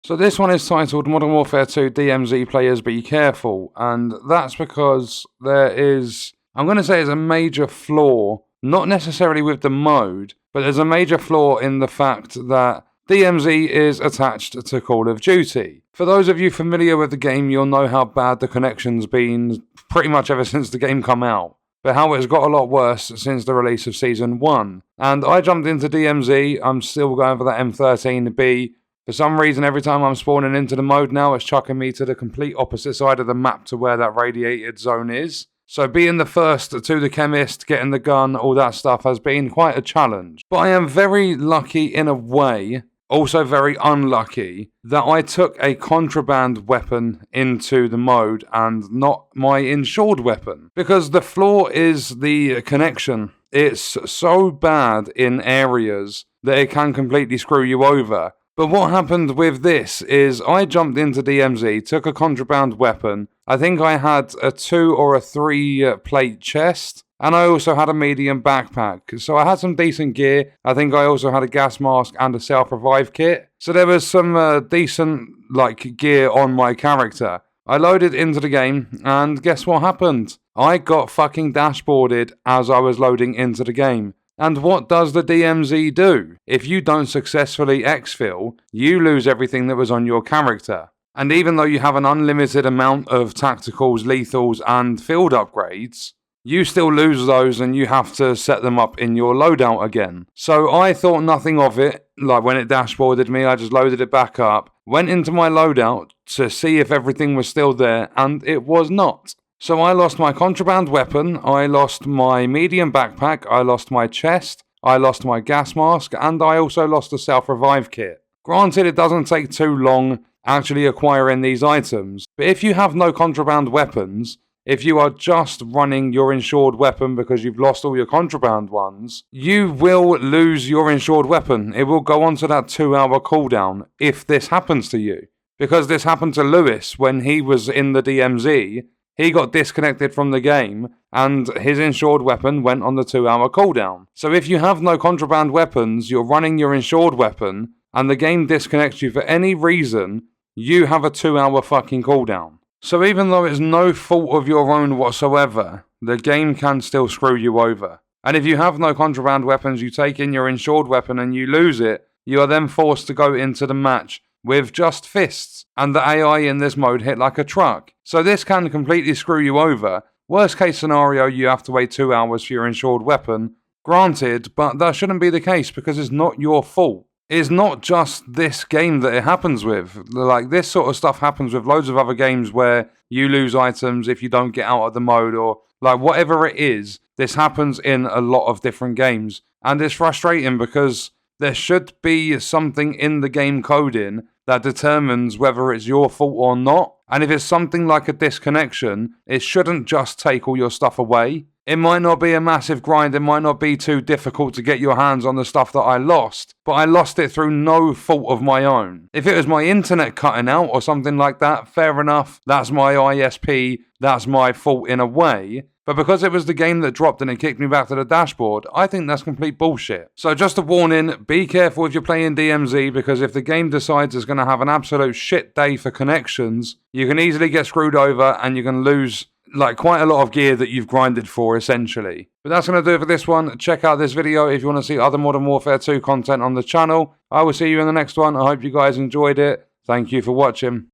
So this one is titled Modern Warfare 2 DMZ Players BE CAREFUL, and that's because there is, I'm going to say it's a major flaw, not necessarily with the mode, but there's a major flaw in the fact that DMZ is attached to Call of Duty. For those of you familiar with the game, you'll know how bad the connection's been pretty much ever since the game come out, but how it's got a lot worse since the release of Season 1. And I jumped into DMZ, I'm still going for that M13B. For some reason, every time I'm spawning into the mode now, it's chucking me to the complete opposite side of the map to where that radiated zone is. So being the first to the chemist, getting the gun, all that stuff has been quite a challenge. But I am very lucky in a way, also very unlucky, that I took a contraband weapon into the mode and not my insured weapon. Because the flaw is the connection. It's so bad in areas that it can completely screw you over. But what happened with this is I jumped into DMZ, took a contraband weapon. I think I had a 2 or a 3 plate chest, and I also had a medium backpack. So I had some decent gear. I think I also had a gas mask and a self-revive kit. So there was some decent gear on my character. I loaded into the game, and guess what happened? I got fucking dashboarded as I was loading into the game. And what does the DMZ do? If you don't successfully exfil, you lose everything that was on your character. And even though you have an unlimited amount of tacticals, lethals, and field upgrades, you still lose those and you have to set them up in your loadout again. So I thought nothing of it. Like when it dashboarded me, I just loaded it back up, went into my loadout to see if everything was still there, and it was not. So I lost my contraband weapon, I lost my medium backpack, I lost my chest, I lost my gas mask, and I also lost a self-revive kit. Granted, it doesn't take too long actually acquiring these items, but if you have no contraband weapons, if you are just running your insured weapon because you've lost all your contraband ones, you will lose your insured weapon. It will go on to that 2-hour cooldown if this happens to you. Because this happened to Lewis when he was in the DMZ. He got disconnected from the game, and his insured weapon went on the 2-hour cooldown. So if you have no contraband weapons, you're running your insured weapon, and the game disconnects you for any reason, you have a 2-hour fucking cooldown. So even though it's no fault of your own whatsoever, the game can still screw you over. And if you have no contraband weapons, you take in your insured weapon and you lose it, you are then forced to go into the match with just fists, and the AI in this mode hit like a truck. So this can completely screw you over. Worst case scenario, you have to wait 2 hours for your insured weapon. Granted, but that shouldn't be the case because it's not your fault. It's not just this game that it happens with. Like, this sort of stuff happens with loads of other games where you lose items if you don't get out of the mode, or like whatever it is. This happens in a lot of different games, and it's frustrating because there should be something in the game coding that determines whether it's your fault or not. And if it's something like a disconnection, it shouldn't just take all your stuff away. It might not be a massive grind, it might not be too difficult to get your hands on the stuff that I lost, but I lost it through no fault of my own. If it was my internet cutting out or something like that, fair enough, that's my ISP, that's my fault in a way. But because it was the game that dropped and it kicked me back to the dashboard, I think that's complete bullshit. So just a warning, be careful if you're playing DMZ, because if the game decides it's going to have an absolute shit day for connections, you can easily get screwed over and you can lose quite a lot of gear that you've grinded for, essentially. But that's going to do it for this one. Check out this video if you want to see other Modern Warfare 2 content on the channel. I will see you in the next one. I hope you guys enjoyed it. Thank you for watching.